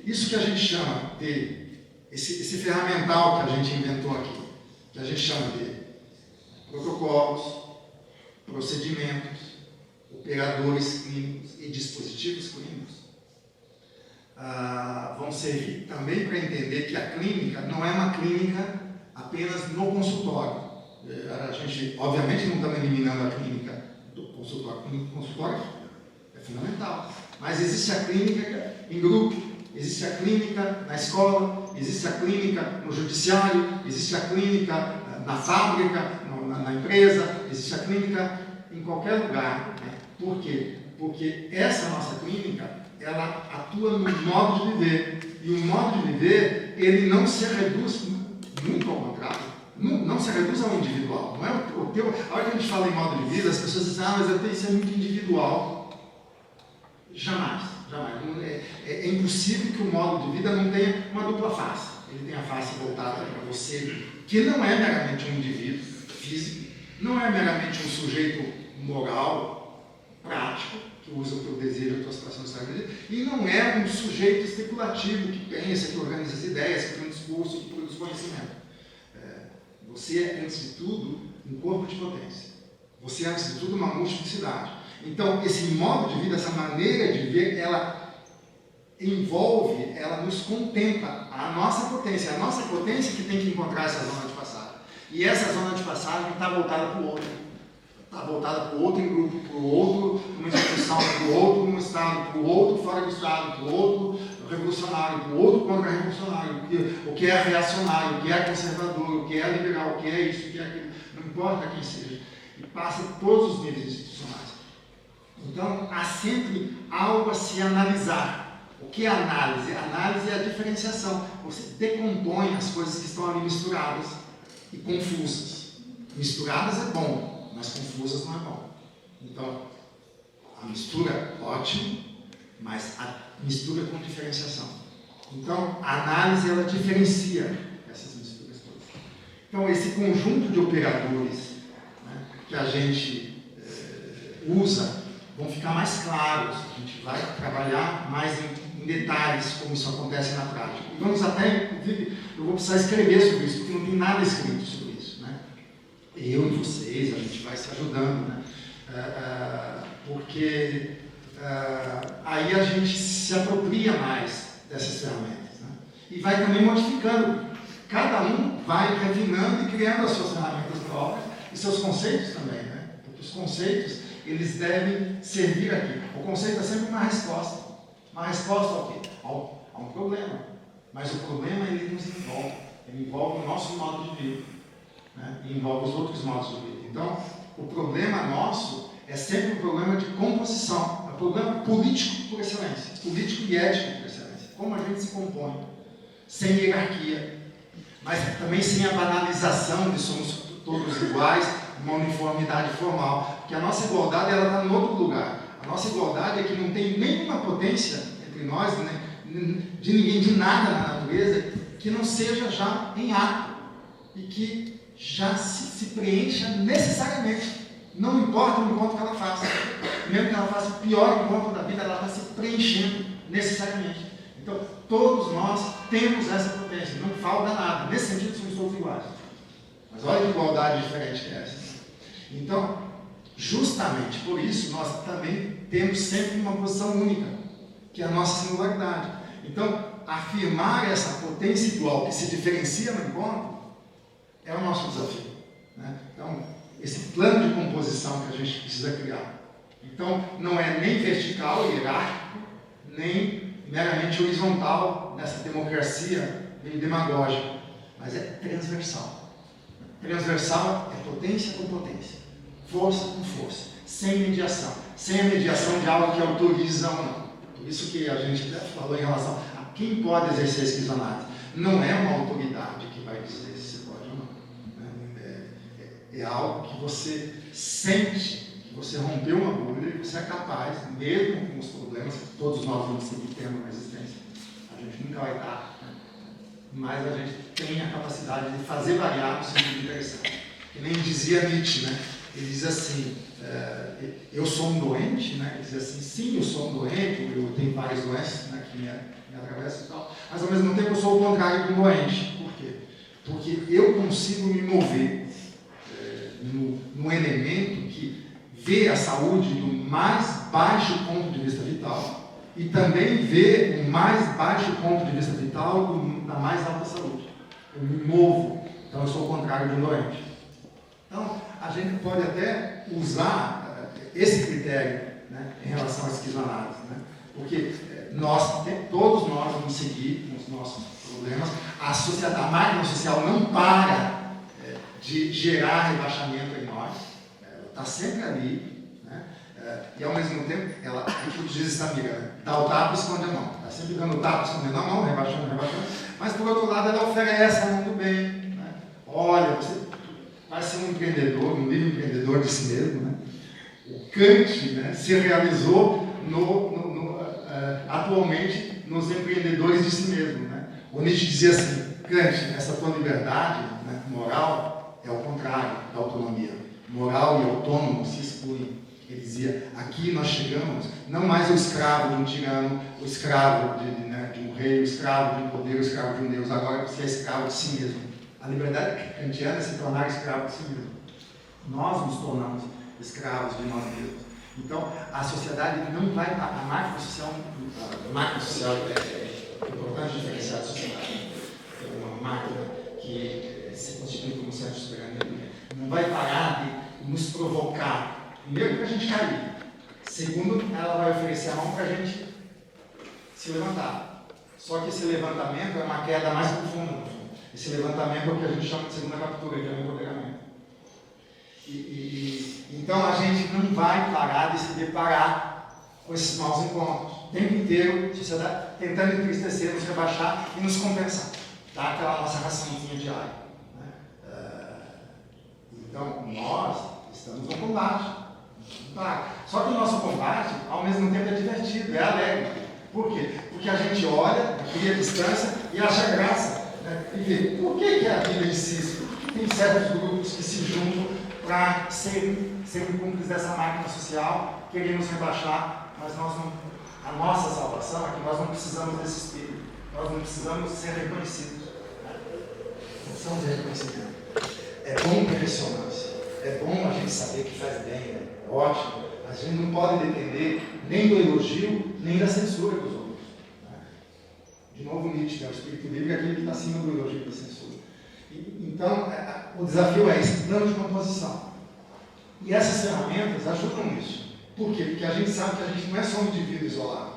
isso que a gente chama de, esse ferramental que a gente inventou aqui, que a gente chama de protocolos, procedimentos, operadores clínicos e dispositivos clínicos, vão servir também para entender que a clínica não é uma clínica apenas no consultório. A gente, obviamente, não estamos eliminando a clínica do consultório. O consultório é fundamental. Mas existe a clínica em grupo, existe a clínica na escola, existe a clínica no judiciário, existe a clínica na fábrica, na empresa, existe a clínica em qualquer lugar. Né? Por quê? Porque essa nossa clínica, ela atua no modo de viver. E o modo de viver, ele não se reduz, muito ao contrário, não se reduz ao individual. Não é o teu. A hora que a gente fala em modo de vida, as pessoas dizem, mas isso é muito individual. Jamais, jamais. É impossível que o modo de vida não tenha uma dupla face. Ele tem a face voltada para você, que não é meramente um indivíduo físico, não é meramente um sujeito moral, prático, que usa o teu desejo, a tua situação de e não é um sujeito especulativo, que pensa, que organiza as ideias, que tem um discurso, que produz conhecimento. Você é, antes de tudo, um corpo de potência. Você é, antes de tudo, uma multiplicidade. Então, esse modo de vida, essa maneira de viver, ela envolve, ela nos contempla a nossa potência. A nossa potência que tem que encontrar essa zona de passagem. E essa zona de passagem está voltada para o outro. Está voltada para o outro em grupo, para o outro numa instituição, para o outro num estado, para o outro fora do estado, para o outro revolucionário, para o outro contra-revolucionário, o que é reacionário, o que é conservador, o que é liberal, o que é isso, o que é aquilo, não importa quem seja. E passa por todos os níveis institucionais. Então, há sempre algo a se analisar. O que é análise? Análise é a diferenciação. Você decompõe as coisas que estão ali misturadas e confusas. Misturadas é bom, mas confusas não é bom. Então, a mistura, ótimo, mas a mistura com diferenciação. Então, a análise, ela diferencia essas misturas todas. Então, esse conjunto de operadores, né, que a gente usa, vão ficar mais claros. A gente vai trabalhar mais em detalhes como isso acontece na prática. E vamos até, inclusive, eu vou precisar escrever sobre isso, porque não tem nada escrito sobre isso. Né? Eu e vocês, a gente vai se ajudando, né? Porque aí a gente se apropria mais dessas ferramentas. Né? E vai também modificando. Cada um vai refinando e criando as suas ferramentas próprias e seus conceitos também. Né? Porque os conceitos, eles devem servir aqui. O conceito é sempre uma resposta. Uma resposta ao quê? A um problema. Mas o problema, ele nos envolve. Ele envolve o nosso modo de vida. Né? E envolve os outros modos de vida. Então, o problema nosso é sempre um problema de composição. É um problema político por excelência. Político e ético por excelência. Como a gente se compõe. Sem hierarquia. Mas também sem a banalização de somos todos iguais, uma uniformidade formal. Porque a nossa igualdade está em outro lugar. A nossa igualdade é que não tem nenhuma potência entre nós, né, de ninguém, de nada na natureza, que não seja já em ato. E que já se preencha necessariamente. Não importa o encontro que ela faça. Mesmo que ela faça o pior encontro da vida, ela está se preenchendo necessariamente. Então, todos nós temos essa potência. Não falta nada. Nesse sentido, somos todos iguais. Mas olha que igualdade diferente que é essa. Então, justamente por isso, nós também temos sempre uma posição única, que é a nossa singularidade. Então, afirmar essa potência igual que se diferencia no encontro é o nosso desafio. Né? Então, esse plano de composição que a gente precisa criar. Então, não é nem vertical, hierárquico, nem meramente horizontal, nessa democracia meio demagógica, mas é transversal. Transversal é potência com potência, força com força, sem mediação, sem a mediação de algo que autoriza ou não. Por isso que a gente falou em relação a quem pode exercer esquizoanálise. Não é uma autoridade que vai dizer se você pode ou não. É algo que você sente, que você rompeu uma bolha e você é capaz, mesmo com os problemas que todos nós vamos seguir tendo na existência. A gente nunca vai estar, né? Mas a gente tem a capacidade de fazer variar no sentido interessante. Que nem dizia Nietzsche, né? Ele diz assim, eu sou um doente, né? Ele diz assim, sim, eu sou um doente, eu tenho várias doenças, né, que me atravessam e tal, mesmo tempo eu sou o contrário do doente. Por quê? Porque eu consigo me mover num elemento que vê a saúde do mais baixo ponto de vista vital e também vê o mais baixo ponto de vista vital da mais alta saúde. Eu me movo, então eu sou o contrário de um doente. Então, a gente pode até usar esse critério, né, em relação à esquizoanálise, né? Porque todos nós vamos seguir com os nossos problemas. A máquina social não para de gerar rebaixamento em nós, ela está sempre ali, né? E ao mesmo tempo, ela, como diz essa amiga, né, dá o tapa e esconde a mão. Está sempre dando o tapa, escondendo a mão, rebaixando. Mas por outro lado, ela oferece a mão do bem, né? Olha, você vai ser um empreendedor, um livre empreendedor de si mesmo, né? O Kant, né, se realizou atualmente nos empreendedores de si mesmo, né? O Nietzsche dizia assim: Kant, essa tua liberdade, né, moral é o contrário da autonomia. Moral e autônomo se excluem. Ele dizia: aqui nós chegamos não mais o escravo de um tirano, o escravo de um rei, o escravo de um poder, o escravo de um Deus. Agora você é escravo de si mesmo. A liberdade kantiana é se tornar escravo de si mesmo. Nós nos tornamos escravos de nós mesmos. Então, a sociedade não vai... A máquina social é importante diferenciar da sociedade. É uma máquina que se constitui como centro soberano. Não vai parar de nos provocar. Primeiro, para a gente cair. Segundo, ela vai oferecer a mão para a gente se levantar. Só que esse levantamento é uma queda mais profunda. Esse levantamento é o que a gente chama de segunda captura, que é o empoderamento. Então a gente não vai parar de se deparar com esses maus encontros. O tempo inteiro, a sociedade tentando entristecer, nos rebaixar e nos compensar. Dar aquela nossa raçãozinha diária. Né? Então nós estamos no combate. Só que o nosso combate, ao mesmo tempo, é divertido, é alegre. Por quê? Porque a gente olha, cria distância e acha graça. Né? E vê, por que a vida insiste? Tem certos grupos que se juntam para serem cúmplices dessa máquina social, querem nos rebaixar, mas a nossa salvação é que nós não precisamos desse espírito, nós não precisamos ser reconhecidos. Não precisamos ser reconhecidos. É bom ter ressonância, é bom a gente saber que faz bem, né? É ótimo. A gente não pode depender nem do elogio, nem da censura dos outros. Né? De novo, Nietzsche, né? O espírito livre é aquele que está acima do elogio e da censura. Então, o desafio é esse plano de composição. E essas ferramentas ajudam nisso. Por quê? Porque a gente sabe que a gente não é só um indivíduo isolado.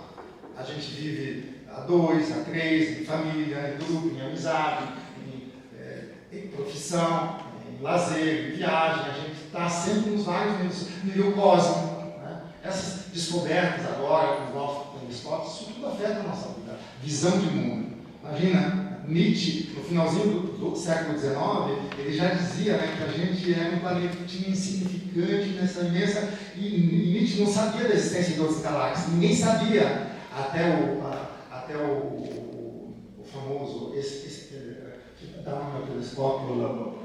A gente vive a dois, a três, em família, em grupo, em amizade, em profissão, em lazer, em viagem. A gente está sempre nos vários níveis cósmico. Né? Essas descobertas agora, com os nossos telescópios, isso tudo afeta a nossa vida, visão de mundo. Imagina, Nietzsche, no finalzinho do século XIX, ele já dizia, né, que a gente era um planetinha insignificante nessa imensa... E Nietzsche não sabia da existência de outras galáxias. Ninguém sabia até o famoso... que dá no telescópio...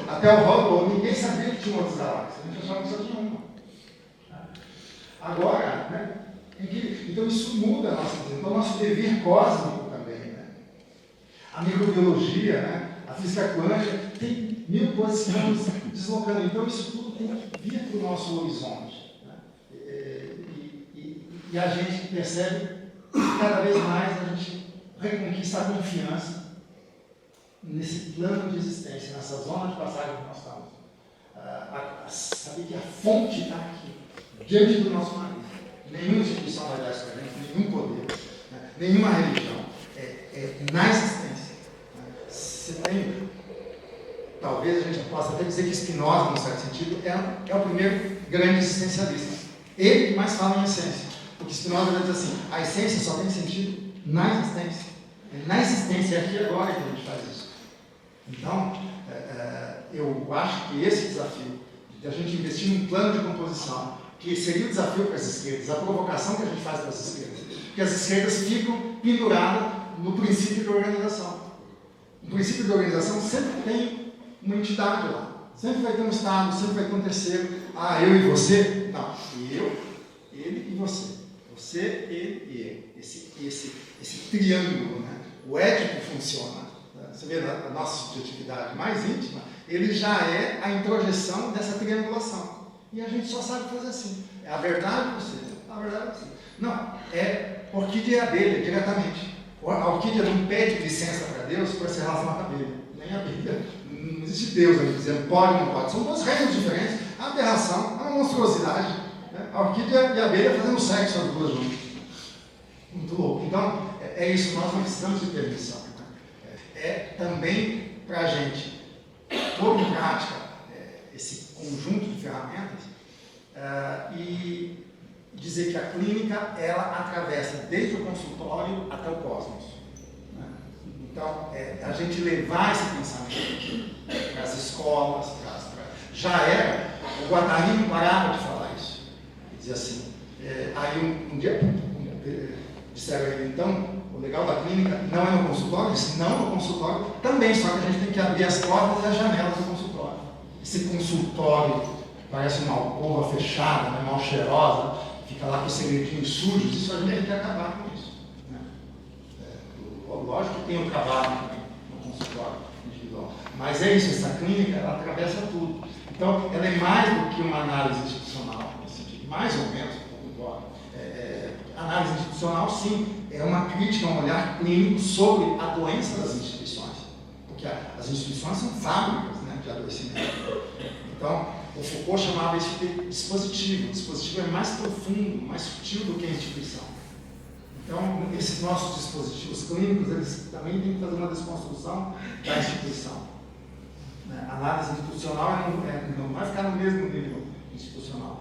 Até o Hubble, ninguém sabia que tinha outras galáxias. A gente achava que só tinha uma. Agora, né, então isso muda a nossa vida. Então, o nosso dever cósmico também. A microbiologia, né? A física quântica, tem 1000 coisas que vão deslocando. Então, isso tudo tem que vir para o nosso horizonte. Né? E a gente percebe que cada vez mais a gente reconquista a confiança nesse plano de existência, nessa zona de passagem que nós estamos. Saber que a fonte está aqui, diante do nosso nariz. Nenhuma instituição vai dar isso para a gente, nenhum poder, né? Nenhuma religião. É na existência. Você tem, talvez a gente possa até dizer que Spinoza, num certo sentido, é o primeiro grande existencialista. Ele que mais fala em essência. Porque Spinoza vai dizer assim, a essência só tem sentido na existência. É na existência, é aqui e agora que a gente faz isso. Então, eu acho que esse desafio de a gente investir num plano de composição, que seria o desafio para as esquerdas, a provocação que a gente faz para as esquerdas, porque as esquerdas ficam penduradas no princípio de organização. O princípio de organização sempre tem uma entidade lá. Sempre vai ter um Estado, sempre vai ter um terceiro. Eu e você? Não. Eu, ele e você. Você, ele e ele. Esse triângulo, né? o Édipo funciona. Você vê a nossa subjetividade mais íntima, ele já é a introjeção dessa triangulação. E a gente só sabe fazer assim. É a verdade você, a verdade você. Não, é orquídea e abelha, diretamente. A orquídea não pede licença para Deus para se relacionar com a abelha. Nem a Bíblia. Não existe Deus ali dizendo pode ou não pode. São duas regras diferentes. A aberração é uma monstruosidade. Né? A orquídea e a abelha fazendo sexo as duas juntas. Muito louco. Então, é isso. Nós não precisamos de permissão. É também para a gente pôr em prática esse conjunto de ferramentas e dizer que a clínica, ela atravessa desde o consultório até o cosmos. Né? Então, a gente levar esse pensamento para as escolas, já era, o Guattari não parava de falar isso. Ele dizia assim, aí um dia disseram a ele, então, o legal da clínica não é no consultório, não no consultório também, só que a gente tem que abrir as portas e as janelas do consultório. Esse consultório parece uma alcova fechada, né, mal cheirosa, fica lá com segredinhos sujos, isso a gente tem que acabar com isso. Né? Lógico que tem o trabalho também no consultório individual, mas é isso, essa clínica, ela atravessa tudo. Então, ela é mais do que uma análise institucional, nesse sentido, mais ou menos, embora. Análise institucional, sim, é uma crítica, um olhar clínico sobre a doença das instituições, porque as instituições são fábricas, né, de adoecimento. Então, o Foucault chamava isso de dispositivo. O dispositivo é mais profundo, mais sutil do que a instituição. Então, esses nossos dispositivos clínicos, eles também têm que fazer uma desconstrução da instituição. A análise institucional não vai ficar no mesmo nível institucional.